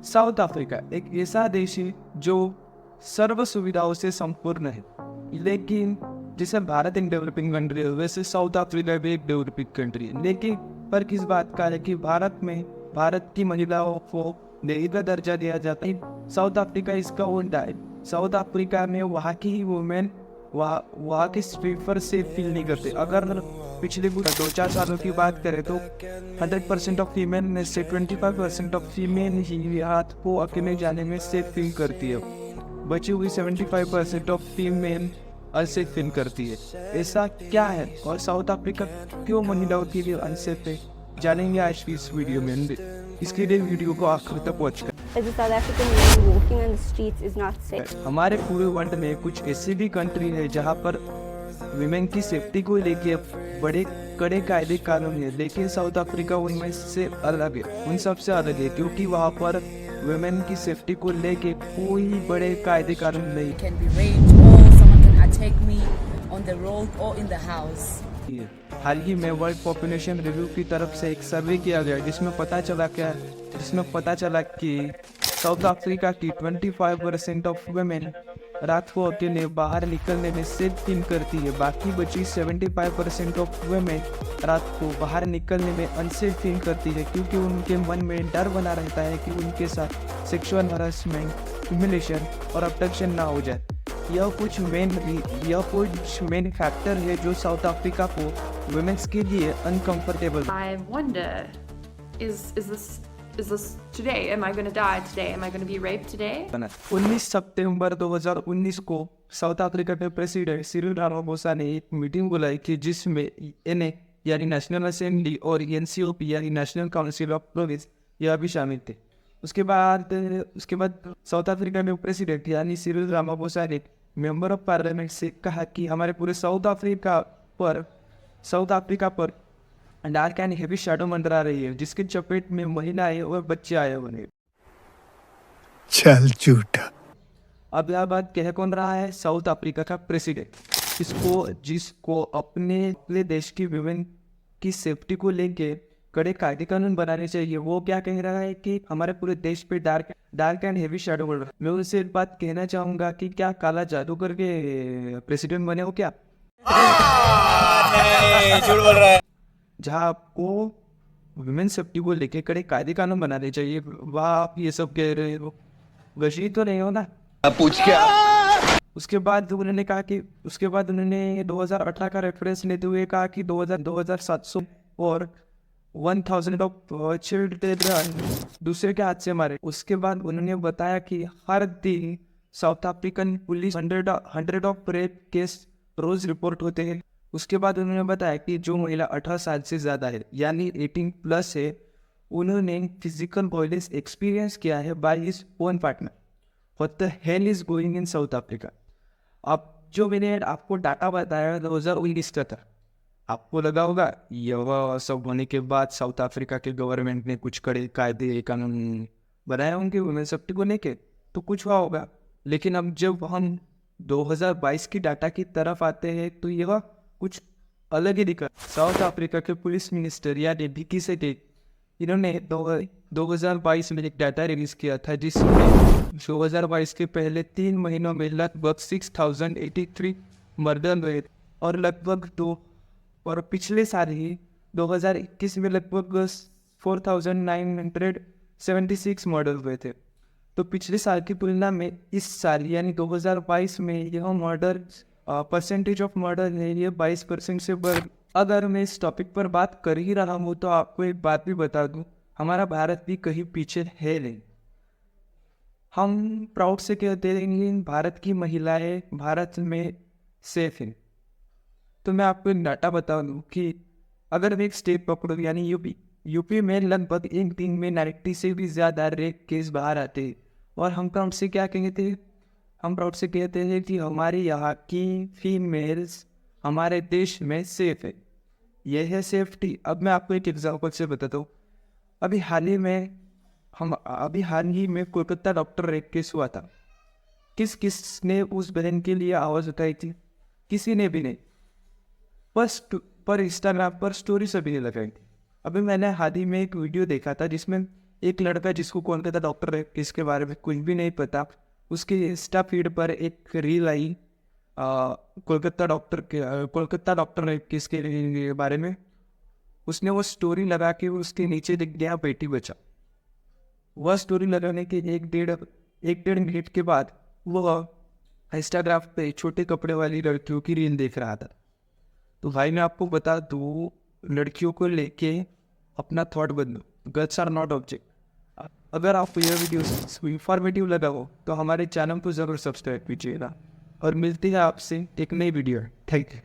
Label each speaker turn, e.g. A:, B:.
A: South Africa एक ऐसा देश है जो सर्व सुविधाओं से संपूर्ण है, लेकिन जैसे भारत एक डेवलपिंग कंट्री है वैसे साउथ अफ्रीका भी एक डेवलपिंग कंट्री है। लेकिन फर्क इस बात का है कि भारत की महिलाओं को दहेज दर्जा दिया जाता है, साउथ अफ्रीका इसका उल्टा है। साउथ अफ्रीका में वहाँ की ही वुमेन वहाँ के स्ट्रीट से फील नहीं करते। अगर पिछले कुछ 2-4 सालों की बात करें तो 100% ऑफ फीमेल में से 25% ऑफ फीमेल ही रात को अकेले जाने में सेफ फील करती है, बची हुई 75% ऑफ फीमेल अनसेफ फील करती है। ऐसा क्या है और साउथ अफ्रीका क्यों महिलाओं के लिए अनसेफ है, जानेंगे आज की इस वीडियो में। इसके लिए वीडियो को आखिर तक वॉच करें।
B: As a South African woman, walking on the streets is not safe.
A: हमारे पूरे वर्ल्ड में कुछ ऐसी भी कंट्री है जहाँ पर विमेन की सेफ्टी को लेके बड़े कड़े कायदे कानून है, लेकिन साउथ अफ्रीका उनमें से अलग है, उन सबसे अलग है, क्योंकि वहाँ पर विमेन की सेफ्टी को लेके कोई बड़े कायदे कानून नहीं
C: can be raped or someone can attack me on the road or in the house.
A: है। हाल ही में वर्ल्ड पॉपुलेशन रिव्यू की तरफ से एक सर्वे किया गया जिसमें पता चला कि साउथ अफ्रीका की 25% ऑफ वुमेन रात को अकेले बाहर निकलने में सेफ फील करती है, बाकी बची 75% ऑफ वुमेन रात को बाहर निकलने में अनसेफ फील करती है, क्योंकि उनके मन में डर बना रहता है कि उनके साथ सेक्सुअल हरासमेंट, ह्यूमिलेशन और अब्डक्शन ना हो जाए। यह कुछ मेन फैक्टर है जो साउथ अफ्रीका को वुमेन्स के लिए uncomfortable
D: I wonder, is this today? Am I going to die today? Am I going to be raped today?
A: बना। 19 सितंबर 2019 को साउथ अफ्रीका के प्रेसिडेंट सिरिल रामाफोसा ने एक मीटिंग बुलाई थी जिसमें एनए यानी नेशनल असेंबली और एनसीओपी यानी नेशनल काउंसिल ऑफ प्रोविंस यह भी शामिल थे। उसके बाद साउथ अफ्रीका के प्रेसिडेंट यानी सिरिल रामाफोसा ने मेंबर ऑफ पार्लियामेंट से कहा कि हमारे पूरे साउथ अफ्रीका पर डार्क एंड हेवी शैडो मंडरा रही है, जिसके चपेट में महिलाएं और बच्चे आए हुए हैं।
E: चल झूठा।
A: अब यह बात कह कौन रहा है? साउथ अफ्रीका का प्रेसिडेंट, जिसको अपने देश की विमेन की सेफ्टी को लेके कड़े कायदे कानून बनाने चाहिए, वो क्या कह रहा है कि हमारे पूरे देश पे डार्क एंड हेवी शैडो बढ़ रहा है। मैं उनसे एक बात कहना चाहूंगा कि क्या काला जादू करके प्रेसिडेंट बने हो क्या?
E: नहीं, झूठ बोल रहा है।
A: जहाँ आपको वुमेन सेफ्टी को लेके कड़े कायदे कानून बनाने चाहिए, वहाँ आप ये सब कह रहे हो, गशी तो नहीं हो ना?
E: पूछ क्या?
A: उसके बाद उन्होंने 2018 का रेफरेंस लेते हुए कहा कि 2700 और 1000 ऑफ चिल्ड्रन दूसरे के हाथ से मारे। उसके बाद उन्होंने बताया कि हर दिन South African police 100 of rape case रोज रिपोर्ट होते हैं। उसके बाद उन्होंने बताया कि जो महिला 18 साल से ज़्यादा है यानी 18+ है, उन्होंने फिजिकल वायलेंस एक्सपीरियंस किया है by his own partner. What the hell is going in south Africa? अब जो मैंने आपको डाटा बताया 2019 का था, आपको लगा होगा यह सब होने के बाद साउथ अफ्रीका के गवर्नमेंट ने कुछ कड़े कायदे कानून बनाए होंगे वुमेन सेफ्टी को लेके, तो कुछ हुआ होगा। लेकिन अब जब हम 2022 की डाटा की तरफ आते हैं तो यह कुछ अलग ही दिखा। साउथ अफ्रीका के पुलिस मिनिस्टर या डिकी सेटे, इन्होंने 2022 में एक डाटा रिलीज किया था जिसमें 2022 के पहले 3 महीनों में लगभग 6083 मर्डर हुए और पिछले साल ही 2021 में लगभग 4976 मर्डर हुए थे। तो पिछले साल की तुलना में इस साल यानी 2022 में यह मर्डर परसेंटेज ऑफ मर्डर है ये 22% से बढ़। अगर मैं इस टॉपिक पर बात कर ही रहा हूँ तो आपको एक बात भी बता दूँ, हमारा भारत भी कहीं पीछे है नहीं। हम प्राउड से कहते हैं कि भारत की महिलाएं भारत में सेफ हैं। तो मैं आपको एक डाटा बता दूँ कि अगर मैं एक स्टेट पकड़ूँ यानी यूपी में लगभग एक दिन में 90 से भी ज़्यादा रेप केस बाहर आते हैं, और हम प्राउड से कहते हैं कि हमारे यहाँ की फीमेल्स हमारे देश में सेफ है। यह है सेफ्टी। अब मैं आपको एक एग्जांपल से बताता हूँ। अभी हाल ही में कोलकाता डॉक्टर रेप केस हुआ था। किसने उस बहन के लिए आवाज़ उठाई थी? किसी ने भी नहीं। पर इंस्टाग्राम पर स्टोरी सभी ने लगाई थी। अभी मैंने हाल ही में एक वीडियो देखा था जिसमें एक लड़का जिसको कोलकाता डॉक्टर रेप के बारे में कुछ भी नहीं पता, उसके इंस्टा फीड पर एक रील आई कोलकाता डॉक्टर रेप केस के बारे में। उसने वो स्टोरी लगा के उसके नीचे लिख दिया बेटी बचा। वह स्टोरी लगाने के एक डेढ़ मिनट के बाद वह इंस्टाग्राम पे छोटे कपड़े वाली लड़कियों की रील देख रहा था। तो भाई मैं आपको बता दूँ, लड़कियों को लेके अपना थॉट बदलो, गर्ल्स आर नॉट ऑब्जेक्ट। अगर आपको यह वीडियो इंफॉर्मेटिव लगा हो तो हमारे चैनल को ज़रूर सब्सक्राइब कीजिएगा और मिलती है आपसे एक नई वीडियो। Thank you.